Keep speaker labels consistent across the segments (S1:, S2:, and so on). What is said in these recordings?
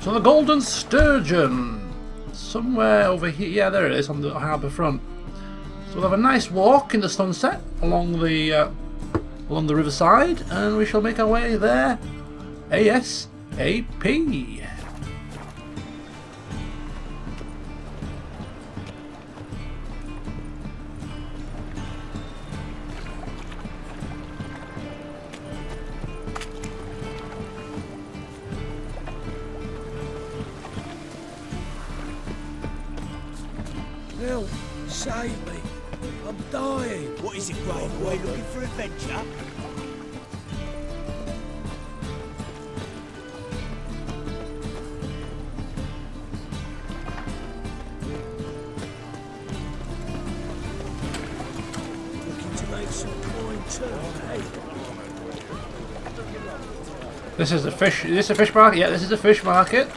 S1: So the Golden Sturgeon, somewhere over here. Yeah, there it is on the harbour front. So we'll have a nice walk in the sunset along the riverside, and we shall make our way there ASAP.
S2: Help! Save me! I'm dying!
S3: What is it, brave boy? Looking for adventure?
S2: Looking to make some coin too, eh?
S1: This is the fish. Is this a fish market? Yeah, this is a fish market.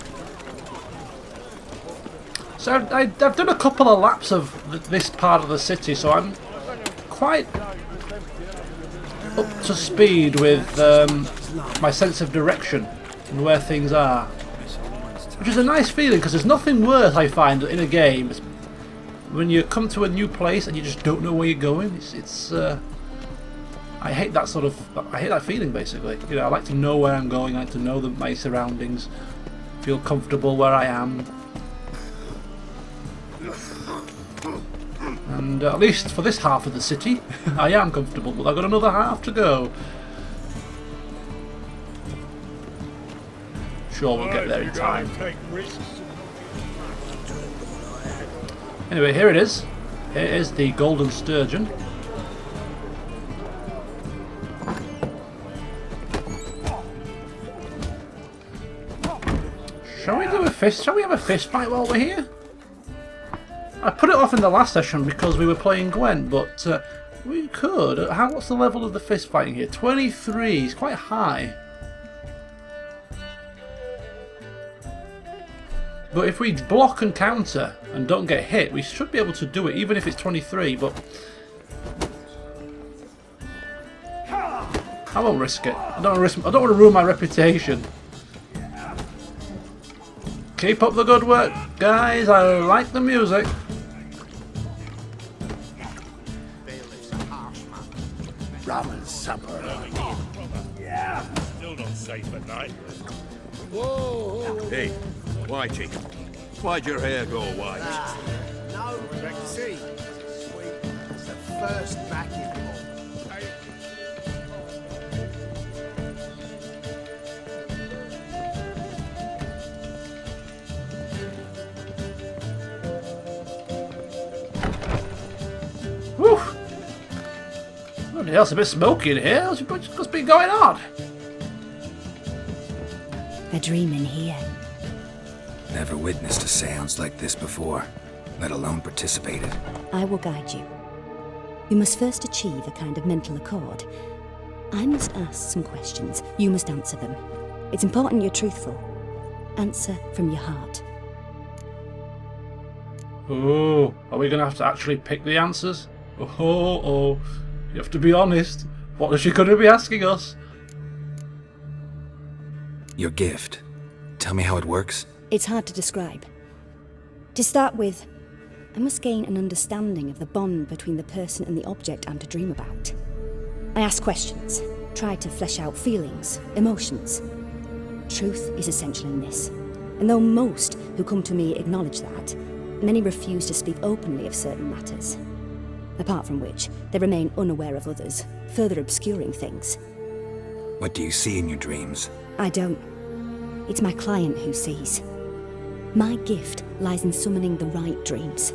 S1: So I've done a couple of laps of this part of the city, so I'm quite up to speed with my sense of direction and where things are, which is a nice feeling, because there's nothing worse, I find, in a game when you come to a new place and you just don't know where you're going. I hate that feeling, basically. You know, I like to know where I'm going. I like to know my surroundings, feel comfortable where I am. And at least for this half of the city, I am comfortable, but I've got another half to go. Sure, we'll get there in time. Anyway, here it is. Here is the Golden Sturgeon. Shall we do a fist? Shall we have a fist fight while we're here? I put it off in the last session because we were playing Gwent, but we could. What's the level of the fist fighting here? 23. It's quite high. But if we block and counter and don't get hit, we should be able to do it, even if it's 23. But I won't risk it. I don't want to ruin my reputation. Keep up the good work, guys. I like the music.
S2: Rum and supper.
S4: Yeah. Still not safe at night.
S2: Whoa!
S5: Hey, Whitey, why'd your hair go white?
S3: No, back to sea. Sweet. It's the first back in ball.
S1: Whew. Bloody hell, it's a bit smoky in here. What's been going on?
S6: A dream in here.
S7: Never witnessed a seance like this before, let alone participated.
S6: I will guide you. You must first achieve a kind of mental accord. I must ask some questions. You must answer them. It's important you're truthful. Answer from your heart.
S1: Oh, are we going to have to actually pick the answers? Oh, you have to be honest. What is she going to be asking us?
S7: Your gift. Tell me how it works.
S6: It's hard to describe. To start with, I must gain an understanding of the bond between the person and the object I'm to dream about. I ask questions, try to flesh out feelings, emotions. Truth is essential in this, and though most who come to me acknowledge that, many refuse to speak openly of certain matters. Apart from which, they remain unaware of others, further obscuring things.
S7: What do you see in your dreams?
S6: I don't. It's my client who sees. My gift lies in summoning the right dreams.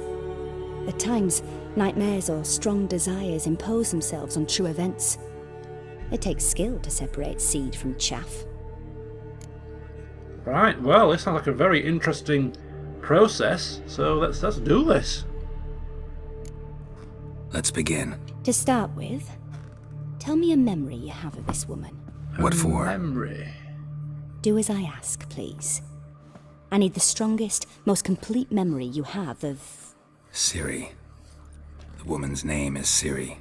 S6: At times, nightmares or strong desires impose themselves on true events. It takes skill to separate seed from chaff.
S1: Right, well, this sounds like a very interesting process, so let's do this.
S7: Let's begin.
S6: To start with, tell me a memory you have of this woman.
S7: What for?
S1: Memory.
S6: Do as I ask, please. I need the strongest, most complete memory you have of...
S7: Ciri. The woman's name is Ciri.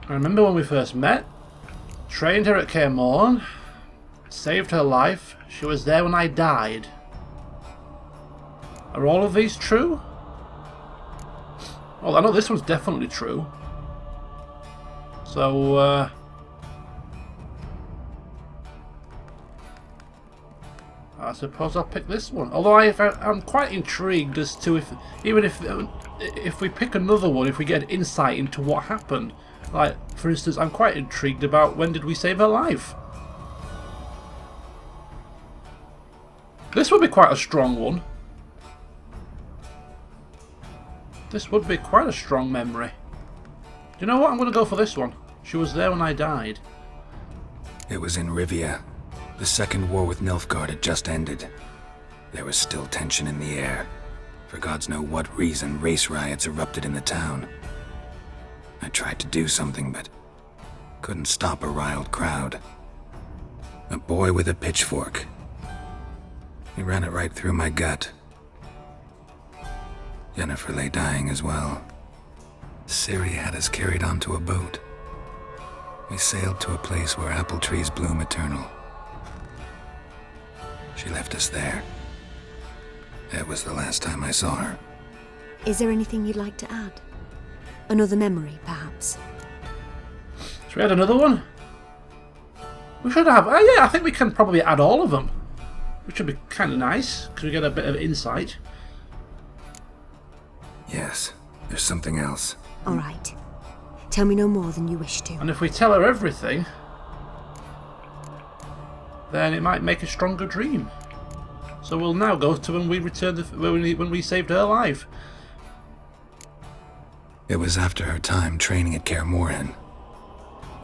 S1: I remember when we first met. Trained her at Kaer Morhen. Saved her life. She was there when I died. Are all of these true? Well, I know this one's definitely true. So, I suppose I'll pick this one. Although I'm quite intrigued as to if we pick another one, if we get insight into what happened. Like, for instance, I'm quite intrigued about when did we save her life. This would be quite a strong one. This would be quite a strong memory. Do you know what? I'm going to go for this one. She was there when I died.
S7: It was in Rivia. The second war with Nilfgaard had just ended. There was still tension in the air. For gods know what reason, race riots erupted in the town. I tried to do something, but couldn't stop a riled crowd. A boy with a pitchfork. He ran it right through my gut. Yennefer lay dying as well. Ciri had us carried onto a boat. We sailed to a place where apple trees bloom eternal. She left us there. That was the last time I saw her.
S6: Is there anything you'd like to add? Another memory, perhaps?
S1: Should we add another one? We should have. Yeah, I think we can probably add all of them. Which would be kind of nice, because we get a bit of insight.
S7: Yes, there's something else.
S6: All right. Tell me no more than you wish to.
S1: And if we tell her everything, then it might make a stronger dream. So we'll now go to when we returned when we saved her life.
S7: It was after her time training at Kaer Morhen.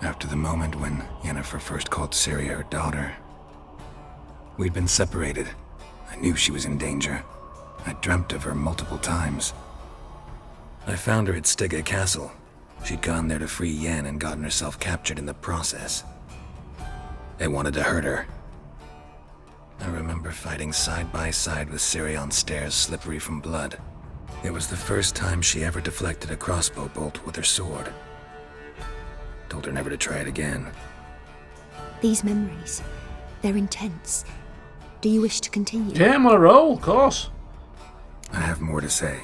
S7: After the moment when Yennefer first called Ciri her daughter. We'd been separated. I knew she was in danger. I dreamt of her multiple times. I found her at Stygga Castle. She'd gone there to free Yen and gotten herself captured in the process. They wanted to hurt her. I remember fighting side by side with Ciri on stairs slippery from blood. It was the first time she ever deflected a crossbow bolt with her sword. Told her never to try it again.
S6: These memories, they're intense. Do you wish to continue?
S1: Yeah, I'm on a roll, of course.
S7: I have more to say.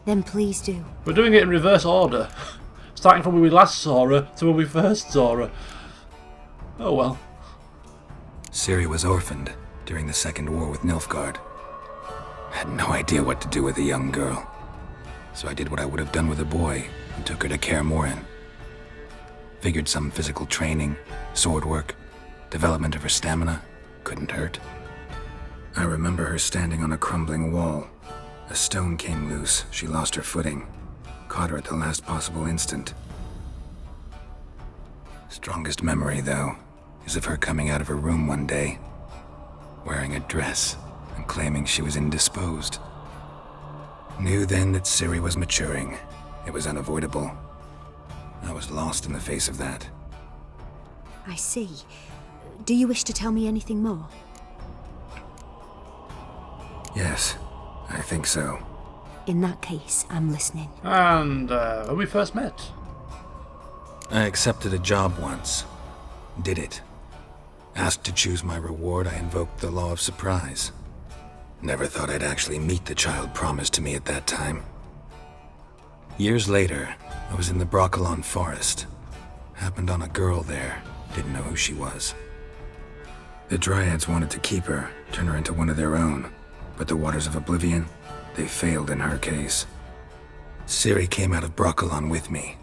S6: Then please do.
S1: We're doing it in reverse order. Starting from when we last saw her to when we first saw her. Oh well.
S7: Ciri was orphaned during the Second War with Nilfgaard. Had no idea what to do with a young girl. So I did what I would have done with a boy and took her to Kaer Morhen. Figured some physical training, sword work, development of her stamina couldn't hurt. I remember her standing on a crumbling wall. A stone came loose, she lost her footing. Caught her at the last possible instant. Strongest memory, though, is of her coming out of her room one day, wearing a dress and claiming she was indisposed. Knew then that Ciri was maturing. It was unavoidable. I was lost in the face of that.
S6: I see. Do you wish to tell me anything more?
S7: Yes, I think so.
S6: In that case, I'm listening.
S1: And when we first met.
S7: I accepted a job once. Did it. Asked to choose my reward, I invoked the law of surprise. Never thought I'd actually meet the child promised to me at that time. Years later, I was in the Broccolon forest. Happened on a girl there. Didn't know who she was. The Dryads wanted to keep her, turn her into one of their own. But the Waters of Oblivion, they failed in her case. Ciri came out of Broccolon with me.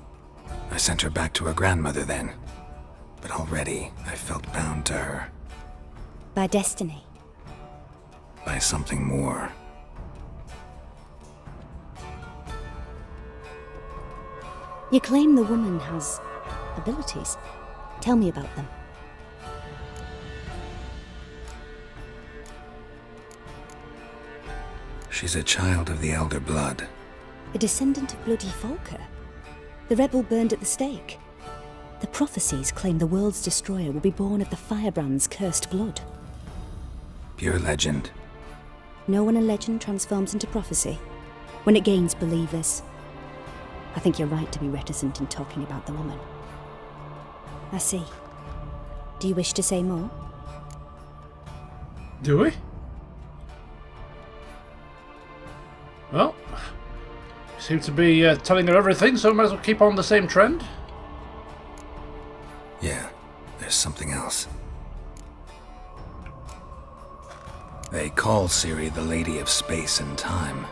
S7: I sent her back to her grandmother then. But already, I felt bound to her.
S6: By destiny.
S7: By something more.
S6: You claim the woman has abilities. Tell me about them.
S7: She's a child of the Elder Blood.
S6: A descendant of bloody Volker. The rebel burned at the stake. The prophecies claim the world's destroyer will be born of the firebrand's cursed blood.
S7: Pure legend.
S6: Know when a legend transforms into prophecy? When it gains believers. I think you're right to be reticent in talking about the woman. I see. Do you wish to say more?
S1: Do we? Well, we seem to be telling her everything, so we might as well keep on the same trend.
S7: Yeah, there's something else. They call Ciri the Lady of Space and Time.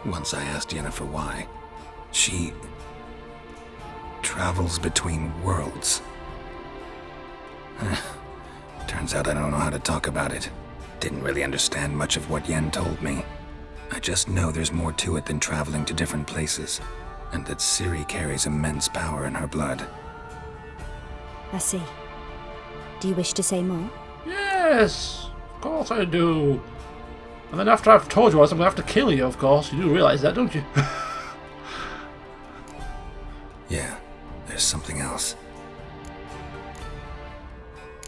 S7: Once I asked Yennefer why. She travels between worlds. Turns out I don't know how to talk about it. Didn't really understand much of what Yen told me. I just know there's more to it than traveling to different places, and that Ciri carries immense power in her blood.
S6: I see. Do you wish to say more?
S1: Yes, of course I do. And then after I've told you what, I'm going to have to kill you, of course. You do realise that, don't you?
S7: Yeah, there's something else.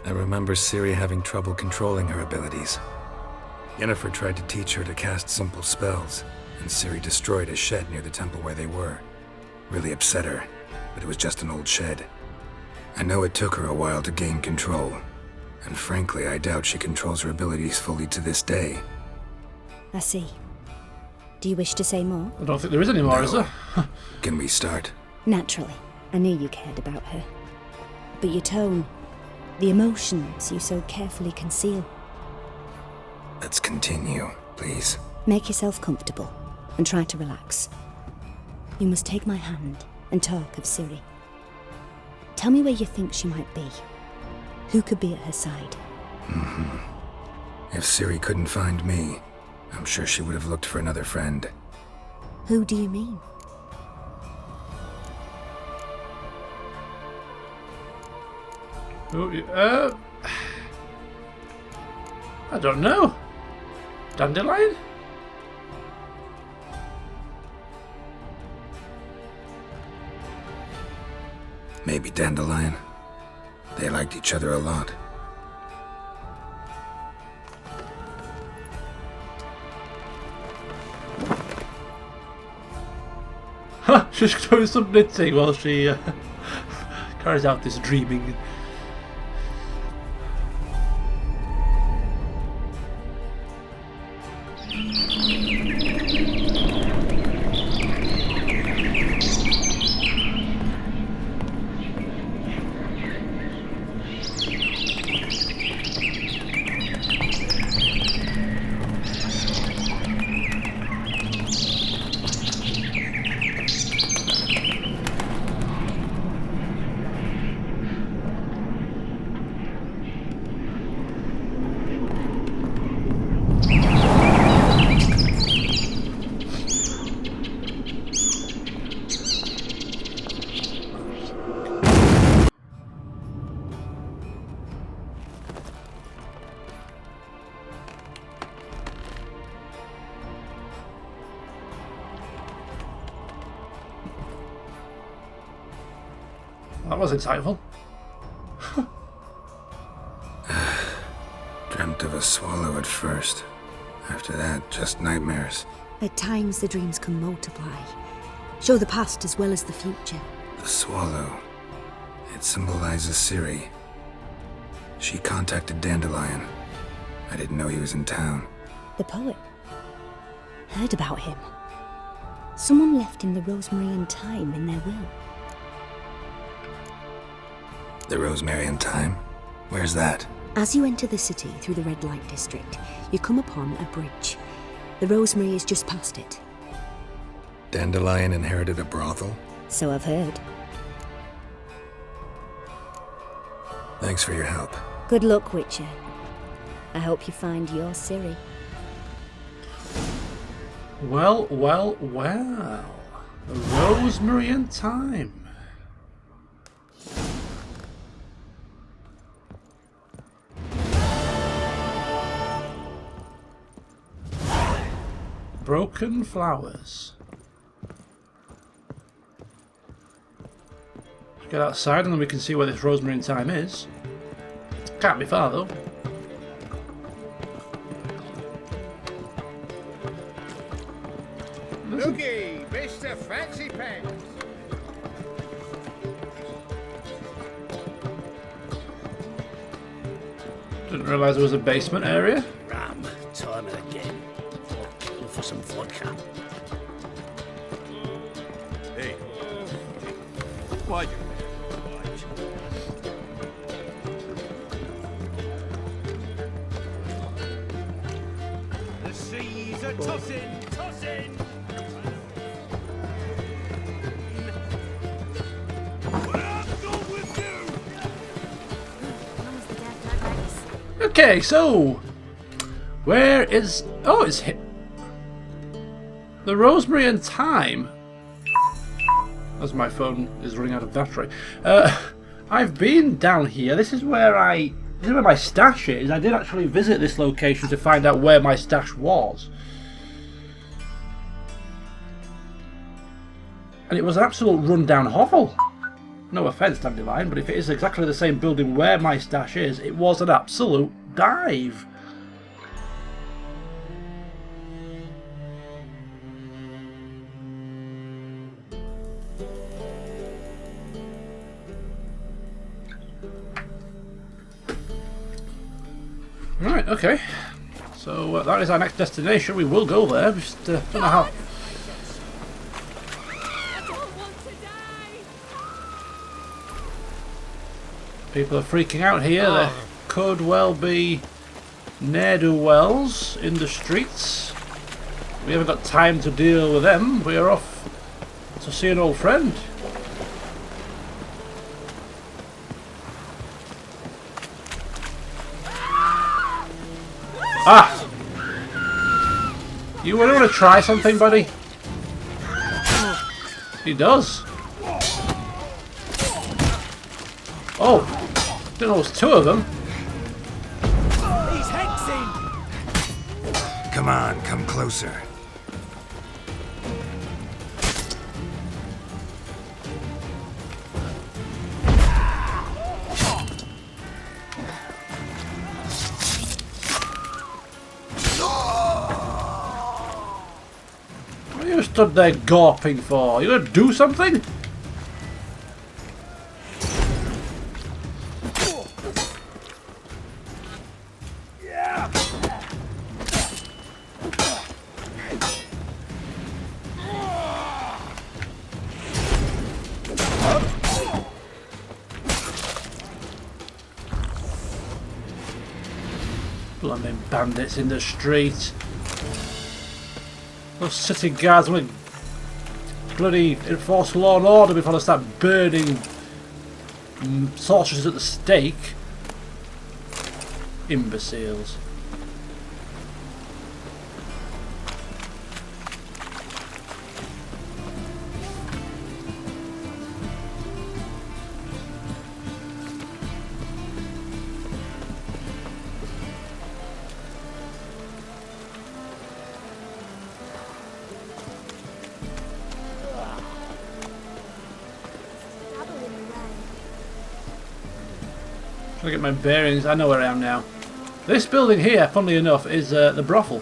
S7: I remember Ciri having trouble controlling her abilities. Yennefer tried to teach her to cast simple spells, and Ciri destroyed a shed near the temple where they were. Really upset her, but it was just an old shed. I know it took her a while to gain control, and frankly, I doubt she controls her abilities fully to this day.
S6: I see. Do you wish to say more?
S1: I don't think there is any more,
S7: No.
S1: is there?
S7: Can we start?
S6: Naturally. I knew you cared about her. But your tone, the emotions you so carefully conceal.
S7: Let's continue, please.
S6: Make yourself comfortable and try to relax. You must take my hand and talk of Ciri. Tell me where you think she might be. Who could be at her side?
S7: If Ciri couldn't find me, I'm sure she would have looked for another friend.
S6: Who do you mean?
S1: I don't know. Dandelion?
S7: Maybe Dandelion. They liked each other a lot.
S1: She's doing some knitting while she carries out this dreaming. That was insightful.
S7: Dreamt of a swallow at first. After that, just nightmares.
S6: At times the dreams can multiply. Show the past as well as the future.
S7: The swallow. It symbolizes Ciri. She contacted Dandelion. I didn't know he was in town.
S6: The poet. Heard about him. Someone left him the rosemary and thyme in their will.
S7: The Rosemary and Thyme? Where's that?
S6: As you enter the city through the red light district, you come upon a bridge. The rosemary is just past it.
S7: Dandelion inherited a brothel?
S6: So I've heard.
S7: Thanks for your help.
S6: Good luck, Witcher. I hope you find your Ciri.
S1: Well, well, well. Rosemary and thyme. Broken flowers. Get outside and then we can see where this rosemary and thyme is. Can't be far though.
S3: Looky, Mr. Fancy Pants.
S1: Didn't realise there was a basement area.
S2: Ram, time and again. Looking for some vodka.
S5: Hey. Why you?
S4: The seas are tossing, tossing.
S1: Okay, so where is? Oh, it's hit. The rosemary and thyme. As my phone is running out of battery. I've been down here. This is where my stash is. I did actually visit this location to find out where my stash was. And it was an absolute rundown hovel. No offence, Dandelion, but if it is exactly the same building where my stash is, it was an absolute dive. Right, okay. So that is our next destination. We will go there. We just don't know how. People are freaking out here. There could well be ne'er-do-wells in the streets. We haven't got time to deal with them. We are off to see an old friend. Ah! You want to try something, buddy? He does. Oh! Didn't know it was two of them.
S2: He's hexing!
S7: Come on, come closer.
S1: What are you stood there gawping for? You gonna do something? Blooming bandits in the street. Those city guards want to bloody enforce law and order before they start burning sorcerers at the stake. Imbeciles. Trying to get my bearings. I know where I am now. This building here, funnily enough, is the brothel.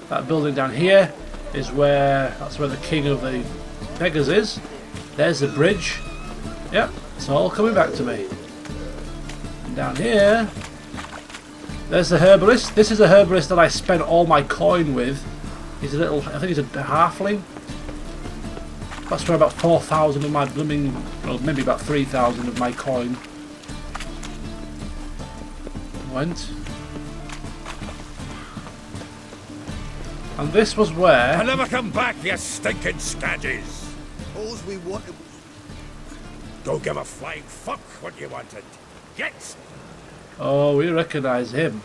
S1: That building down here is that's where the king of the beggars is. There's the bridge. Yep, it's all coming back to me. And down here, there's the herbalist. This is a herbalist that I spent all my coin with. He's a little, I think he's a halfling. That's where about 4,000 of my blooming, well, maybe about 3,000 of my coin went. And this was where...
S5: I'll never come back, you stinking scadges!
S3: All we wanted was...
S5: Don't give a flying fuck what you wanted. Get!
S1: Oh, we recognise him.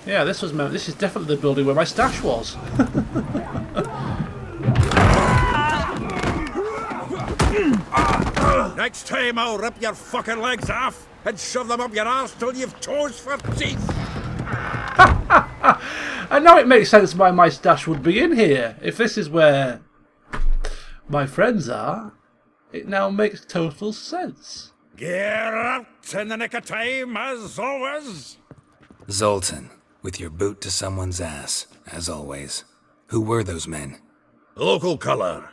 S1: Yeah, this is definitely the building where my stash was.
S5: Next time I'll rip your fucking legs off and shove them up your arse till you've toes for teeth!
S1: And now it makes sense why my stash would be in here. If this is where my friends are, it now makes total sense.
S5: Get out in the nick of time, as always!
S7: Zoltan, with your boot to someone's ass, as always. Who were those men?
S5: Local colour.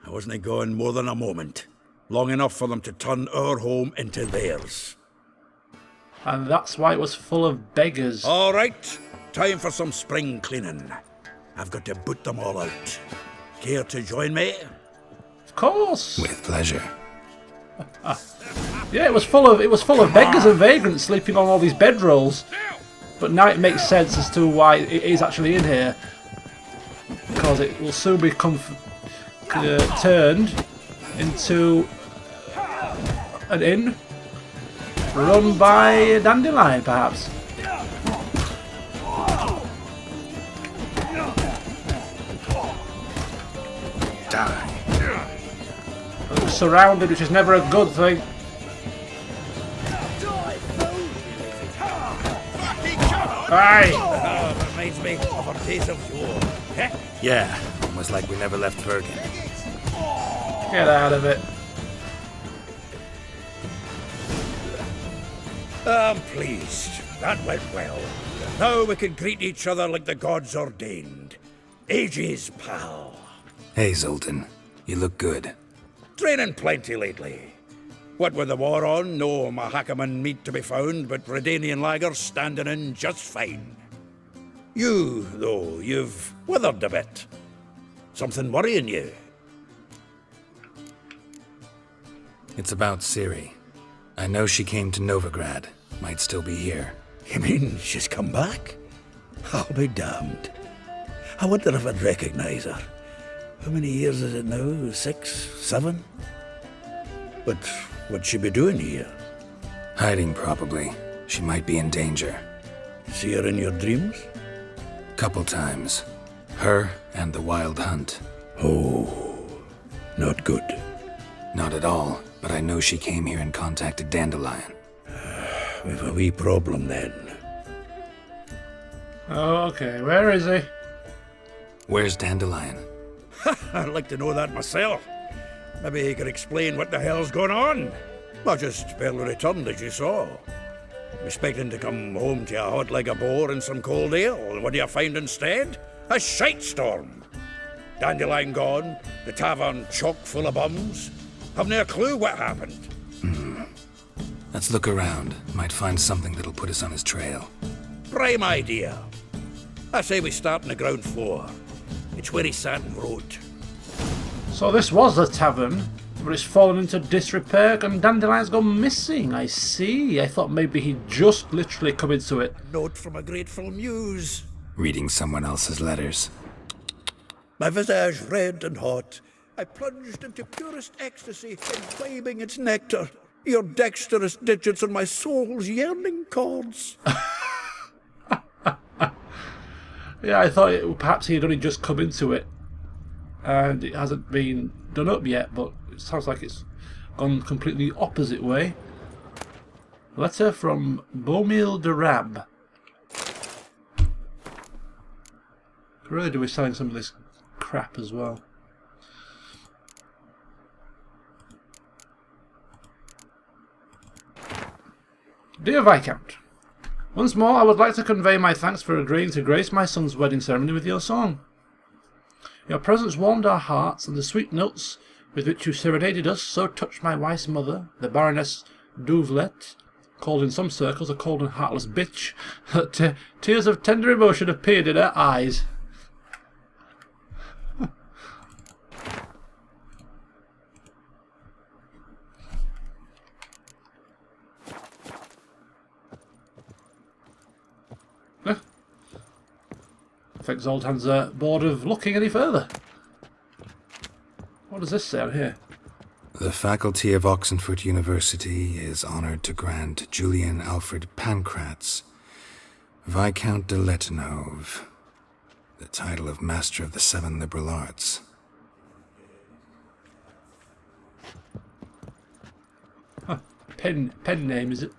S5: I wasn't going more than a moment. Long enough for them to turn our home into theirs.
S1: And that's why it was full of beggars.
S5: All right, time for some spring cleaning. I've got to boot them all out. Care to join me?
S1: Of course.
S7: With pleasure.
S1: Yeah, it was full of beggars and vagrants sleeping on all these bedrolls. But now it makes sense as to why it is actually in here, because it will soon become turned into an inn run by Dandelion, perhaps.
S7: Die.
S1: Surrounded, which is never a good thing. Aye!
S5: That reminds me of our days of yore. Eh?
S7: Yeah, almost like we never left Bergen.
S1: Get out of it.
S5: I'm pleased. That went well. Now we can greet each other like the gods ordained. Ages, pal.
S7: Hey, Zoltan. You look good.
S5: Training plenty lately. What with the war on, no Mahakaman meat to be found, but Redanian lagers standing in just fine. You, though, you've withered a bit. Something worrying you?
S7: It's about Ciri. I know she came to Novigrad. Might still be here.
S5: You mean she's come back? I'll be damned. I wonder if I'd recognize her. How many years is it now? 6, 7? But what'd she be doing here?
S7: Hiding, probably. She might be in danger.
S5: See her in your dreams?
S7: Couple times. Her and the Wild Hunt.
S5: Oh, not good.
S7: Not at all, but I know she came here and contacted Dandelion.
S5: We've a wee problem then.
S1: Okay, where is he?
S7: Where's Dandelion?
S5: I'd like to know that myself. Maybe he could explain what the hell's going on. I just barely returned, as you saw. Expecting to come home to a hot leg of boar and some cold ale, and what do you find instead? A shite storm. Dandelion gone, the tavern chock full of bums. Have no clue what happened.
S7: Let's look around. Might find something that'll put us on his trail.
S5: Prime idea. I say we start on the ground floor. It's where he sat and wrote.
S1: So this was the tavern, but it's fallen into disrepair and Dandelion's gone missing. I see. I thought maybe he'd just literally come into it.
S5: Note from a grateful muse.
S7: Reading someone else's letters.
S5: My visage red and hot, I plunged into purest ecstasy, imbibing its nectar. Your dexterous digits on my soul's yearning chords.
S1: Yeah, I thought perhaps he had only just come into it, and it hasn't been done up yet, but it sounds like it's gone completely opposite way. Letter from Bomil de Rab. Could really do with selling some of this crap as well. Dear Viscount, once more I would like to convey my thanks for agreeing to grace my son's wedding ceremony with your song. Your presence warmed our hearts, and the sweet notes with which you serenaded us so touched my wife's mother, the Baroness Douvlet, called in some circles a cold and heartless bitch, that tears of tender emotion appeared in her eyes. I think Zoltan's bored of looking any further. What does this say on here?
S7: The faculty of Oxenford University is honored to grant Julian Alfred Pancratz, Viscount de Letenove, the title of Master of the Seven Liberal Arts.
S1: Huh. Pen name, is it?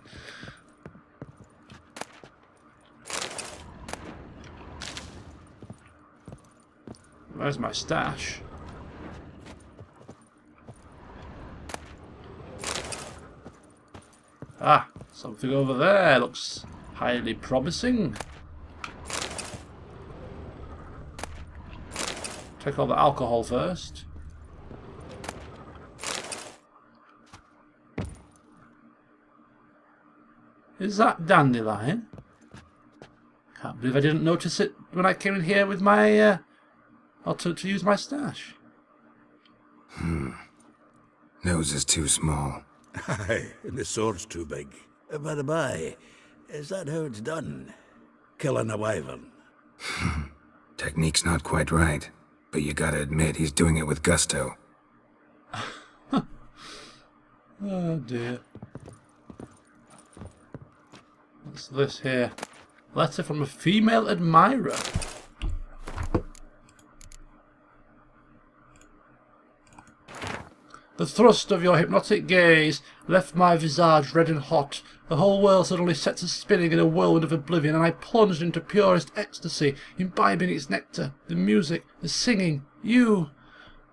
S1: Where's my stash? Ah, something over there looks highly promising. Take all the alcohol first. Is that Dandelion? Can't believe I didn't notice it when I came in here with my, or to use my stash.
S7: Nose is too small.
S5: Aye, and the sword's too big. By the by, is that how it's done? Killing a wyvern?
S7: Technique's not quite right, but you gotta admit he's doing it with gusto.
S1: Oh dear. What's this here? Letter from a female admirer. The thrust of your hypnotic gaze left my visage red and hot. The whole world suddenly set to spinning in a whirlwind of oblivion, and I plunged into purest ecstasy, imbibing its nectar, the music, the singing, you.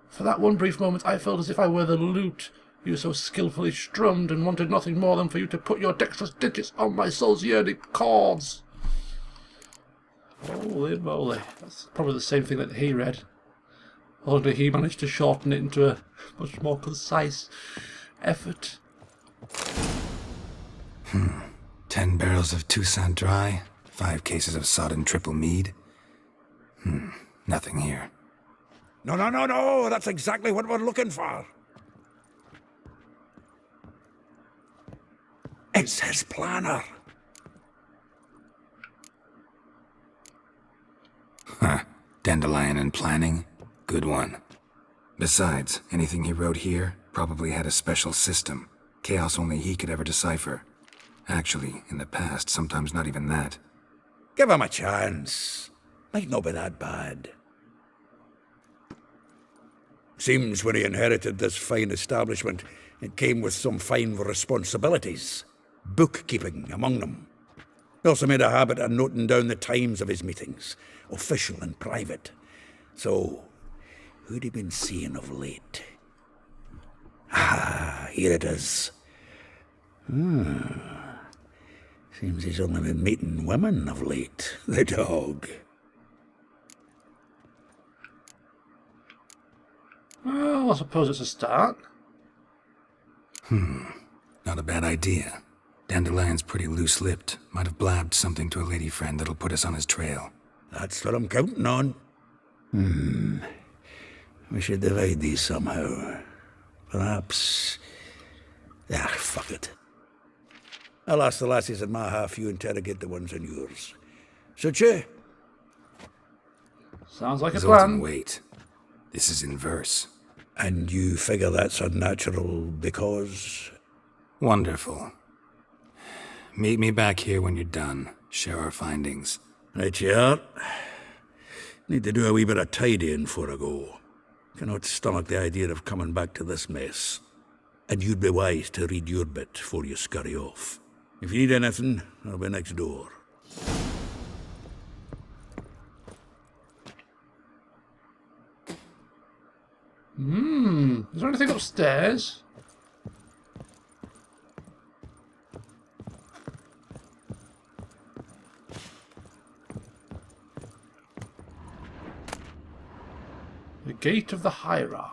S1: For that one brief moment I felt as if I were the lute you so skillfully strummed, and wanted nothing more than for you to put your dexterous digits on my soul's yearning chords. Holy moly. That's probably the same thing that he read. Only he managed to shorten it into a much more concise effort.
S7: 10 barrels of Toussaint Dry, 5 cases of sodden triple mead. Nothing here.
S5: No, that's exactly what we're looking for. It's his planner.
S7: Dandelion and planning? Good one. Besides, anything he wrote here probably had a special system. Chaos only he could ever decipher. Actually, in the past, sometimes not even that.
S5: Give him a chance. Might not be that bad. Seems when he inherited this fine establishment, it came with some fine responsibilities. Bookkeeping among them. He also made a habit of noting down the times of his meetings, official and private. So, who'd he been seeing of late? Ah, here it is. Seems he's only been meeting women of late, the dog.
S1: Well, I suppose it's a start.
S7: Not a bad idea. Dandelion's pretty loose-lipped. Might have blabbed something to a lady friend that'll put us on his trail.
S5: That's what I'm counting on. We should divide these somehow. Perhaps... fuck it. I'll ask the lassies in my half, you interrogate the ones in yours. Suit you?
S1: Sounds like a
S7: Resulting
S1: plan.
S7: weight. This is in verse.
S5: And you figure that's unnatural because...
S7: Wonderful. Meet me back here when you're done. Share our findings.
S5: Right you are. Need to do a wee bit of tidying before I go. Cannot stomach the idea of coming back to this mess. And you'd be wise to read your bit before you scurry off. If you need anything, I'll be next door.
S1: Is there anything upstairs? The Gate of the Hierarch.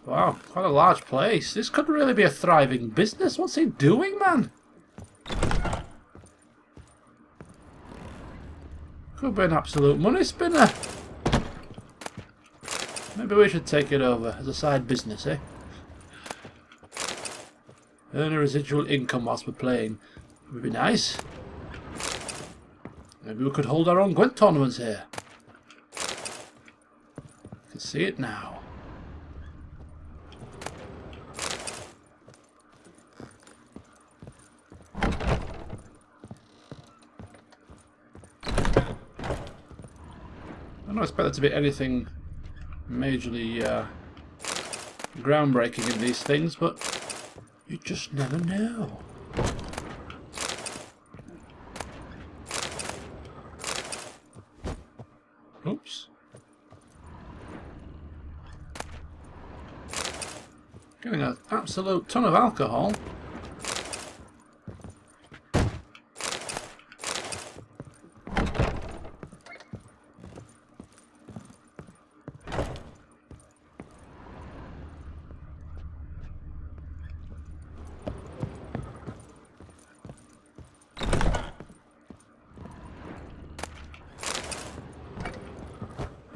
S1: Wow, quite a large place. This could really be a thriving business. What's he doing, man? Could be an absolute money spinner. Maybe we should take it over as a side business, eh? Earn a residual income whilst we're playing. Would be nice. Maybe we could hold our own Gwent tournaments here. I can see it now. I don't expect there to be anything majorly groundbreaking in these things, but you just never know. Oops. Getting an absolute ton of alcohol.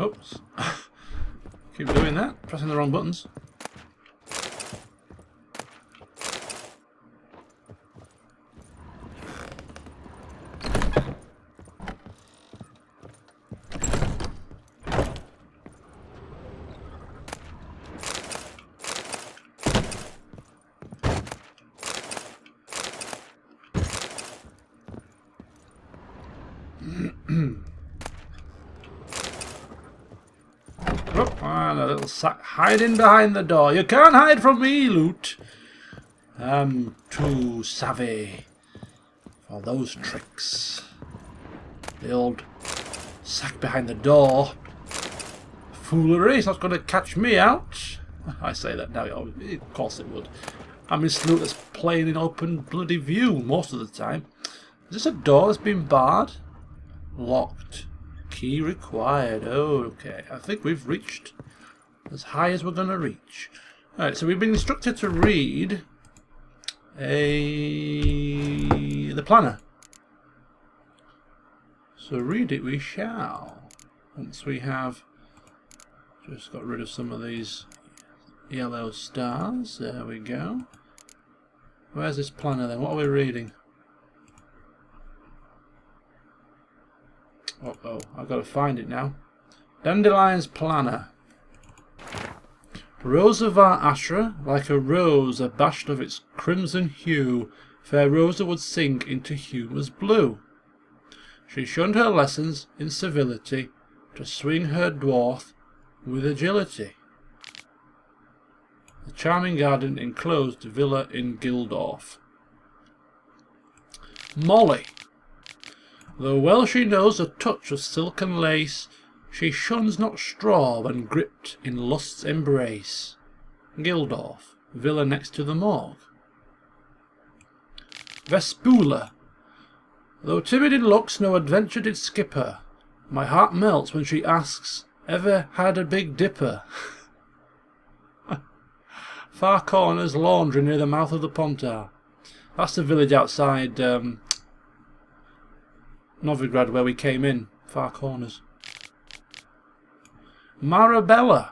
S1: Oops. Keep doing that. Pressing the wrong buttons. Oh, and a little sack hiding behind the door. You can't hide from me, loot. I'm too savvy for those tricks. The old sack behind the door. Foolery, it's not going to catch me out. I say that now, of course it would. I'm this loot that's playing in open bloody view most of the time. Is this a door that's been barred? Locked. Key required. Oh, okay. I think we've reached as high as we're going to reach. Alright, so we've been instructed to read the planner. So read it we shall. Once we have just got rid of some of these yellow stars. There we go. Where's this planner then? What are we reading? Uh-oh, I've got to find it now. Dandelion's planner. Rosa var Ashra, like a rose abashed of its crimson hue, fair Rosa would sink into humour's blue. She shunned her lessons in civility, to swing her dwarf with agility. The charming garden enclosed villa in Gildorf. Molly. Though well she knows a touch of silken lace, she shuns not straw when gripped in lust's embrace. Gildorf, villa next to the morgue. Vespula. Though timid in looks, no adventure did skip her. My heart melts when she asks, ever had a big dipper? Far Corners laundry near the mouth of the Pontar. That's the village outside Novigrad where we came in. Far Corners. Marabella.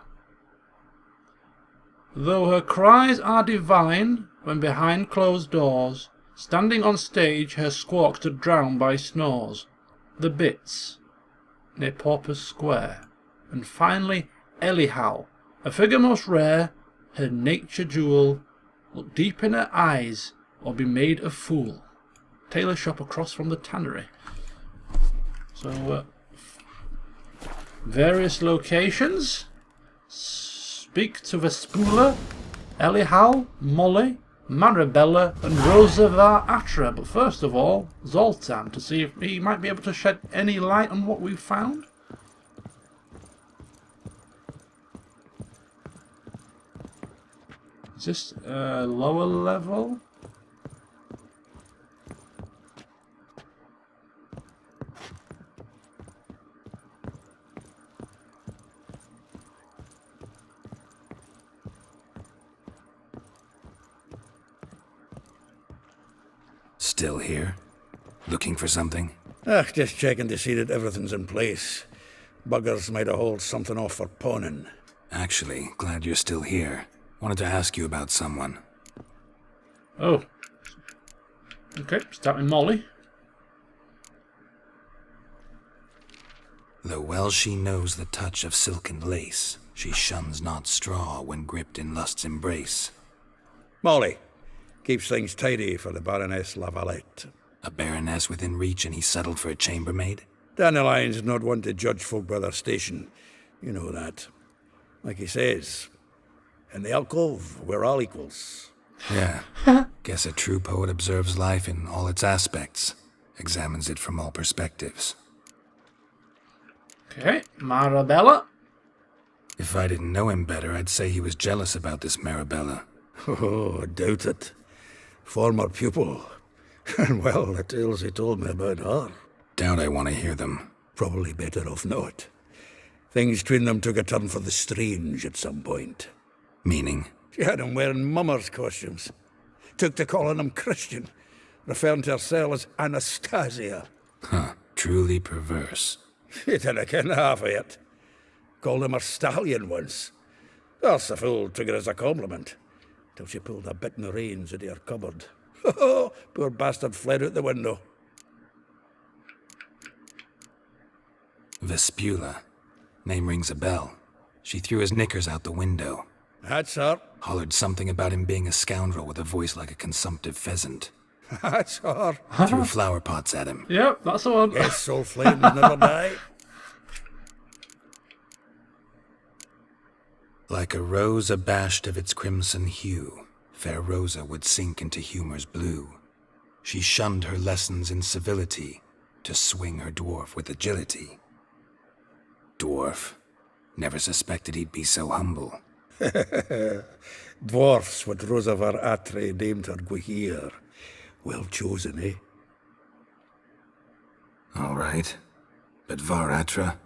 S1: Though her cries are divine, when behind closed doors, standing on stage her squawks are drowned by snores. The Bits, near Paupers Square. And finally Elihow, a figure most rare, her nature jewel, look deep in her eyes, or be made a fool. Tailor shop across from the tannery. So, various locations. Speak to Vespula, Elihow, Molly, Marabella, and Rosa var Atra. But first of all, Zoltan, to see if he might be able to shed any light on what we've found. Is this lower level?
S7: Still here? Looking for something?
S5: Just checking to see that everything's in place. Buggers might have hauled something off for pawning.
S7: Actually, glad you're still here. Wanted to ask you about someone.
S1: Oh. Okay, starting Molly.
S7: Though well she knows the touch of silken lace, she shuns not straw when gripped in lust's embrace.
S5: Molly. Keeps things tidy for the Baroness Lavalette.
S7: A baroness within reach and he settled for a chambermaid?
S5: Dandelion's not one to judge folk by their station. You know that. Like he says, in the alcove, we're all equals.
S7: Yeah. Guess a true poet observes life in all its aspects, examines it from all perspectives.
S1: Okay, Marabella.
S7: If I didn't know him better, I'd say he was jealous about this Marabella.
S5: Oh, I doubt it. Former pupil. And well, the tales he told me about her.
S7: Doubt I want to hear them.
S5: Probably better off not. Things between them took a turn for the strange at some point.
S7: Meaning?
S5: She had him wearing mummers' costumes. Took to calling him Christian, referring to herself as Anastasia.
S7: Huh, truly perverse.
S5: He didn't ken half of it. Called him a stallion once. That's a fool took it as a compliment. Till she pulled a bit in the reins into her cupboard. Poor bastard fled out the window.
S7: Vespula. Name rings a bell. She threw his knickers out the window.
S5: That's her.
S7: Hollered something about him being a scoundrel with a voice like a consumptive pheasant.
S5: That's her.
S7: Threw flower pots at him.
S1: Yep, that's the one.
S5: Yes, soul flames never die.
S7: Like a rose abashed of its crimson hue, fair Rosa would sink into humor's blue. She shunned her lessons in civility to swing her dwarf with agility. Dwarf. Never suspected he'd be so humble.
S5: Dwarfs what Rosavar Atre named her Guahir. Well chosen, eh?
S7: All right. But Varatra?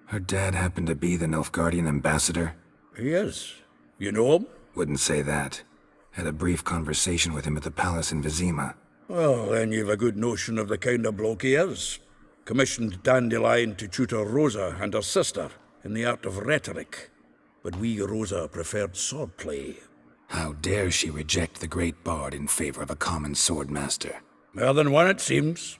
S7: Her dad happened to be the Nilfgaardian ambassador?
S5: He is. You know him?
S7: Wouldn't say that. Had a brief conversation with him at the palace in Vizima.
S5: Well, then you've a good notion of the kind of bloke he is. Commissioned Dandelion to tutor Rosa and her sister in the art of rhetoric. But we Rosa preferred swordplay.
S7: How dare she reject the great bard in favor of a common swordmaster?
S5: More than one, it seems.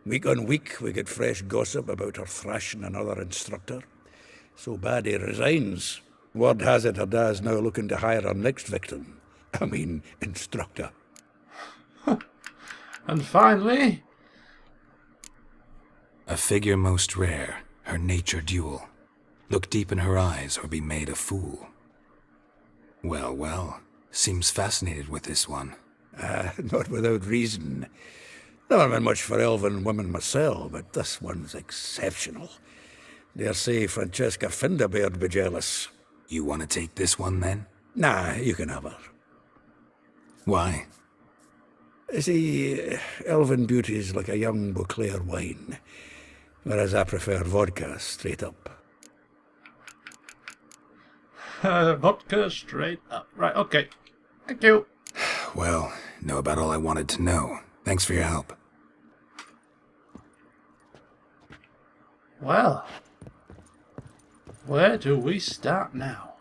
S5: Week on week, we get fresh gossip about her thrashing another instructor. So bad he resigns. Word has it her dad's now looking to hire her next victim. I mean, instructor.
S1: And finally...
S7: A figure most rare, her nature dual. Look deep in her eyes or be made a fool. Well, well, seems fascinated with this one.
S5: Not without reason. Never been much for elven women myself, but this one's exceptional. Dare say Francesca Finderbeard be jealous.
S7: You want to take this one then?
S5: Nah, you can have her.
S7: Why?
S5: See, elven beauty's like a young Beauclair wine, whereas I prefer vodka straight up.
S1: Vodka straight up. Right, okay. Thank you.
S7: Well, know about all I wanted to know. Thanks for your help.
S1: Well, where do we start now?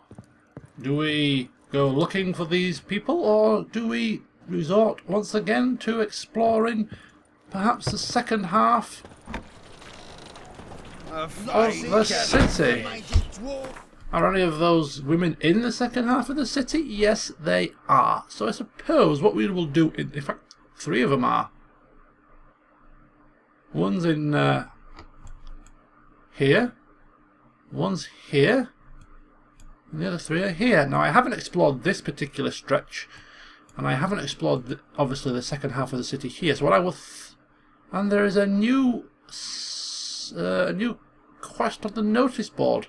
S1: Do we go looking for these people, or do we resort once again to exploring perhaps the second half of the city? Are any of those women in the second half of the city? Yes, they are. So I suppose what we will do, in fact, 3 of them are. One's in here, one's here, and the other 3 are here. Now, I haven't explored this particular stretch, and I haven't explored, obviously, the second half of the city here. So what I will... and there is a new quest on the notice board.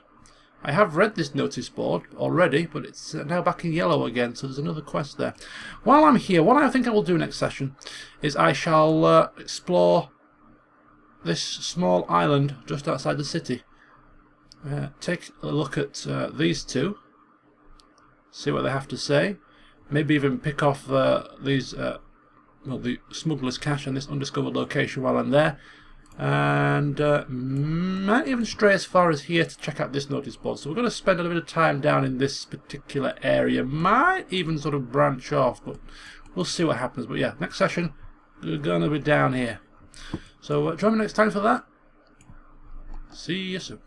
S1: I have read this notice board already, but it's now back in yellow again, so there's another quest there. While I'm here, what I think I will do next session is I shall explore this small island just outside the city. Take a look at these 2, see what they have to say, maybe even pick off these, the smuggler's cache and this undiscovered location while I'm there. And might even stray as far as here to check out this notice board. So we're going to spend a little bit of time down in this particular area. Might even sort of branch off, but we'll see what happens. But yeah, next session, we're going to be down here. So join me next time for that. See you soon.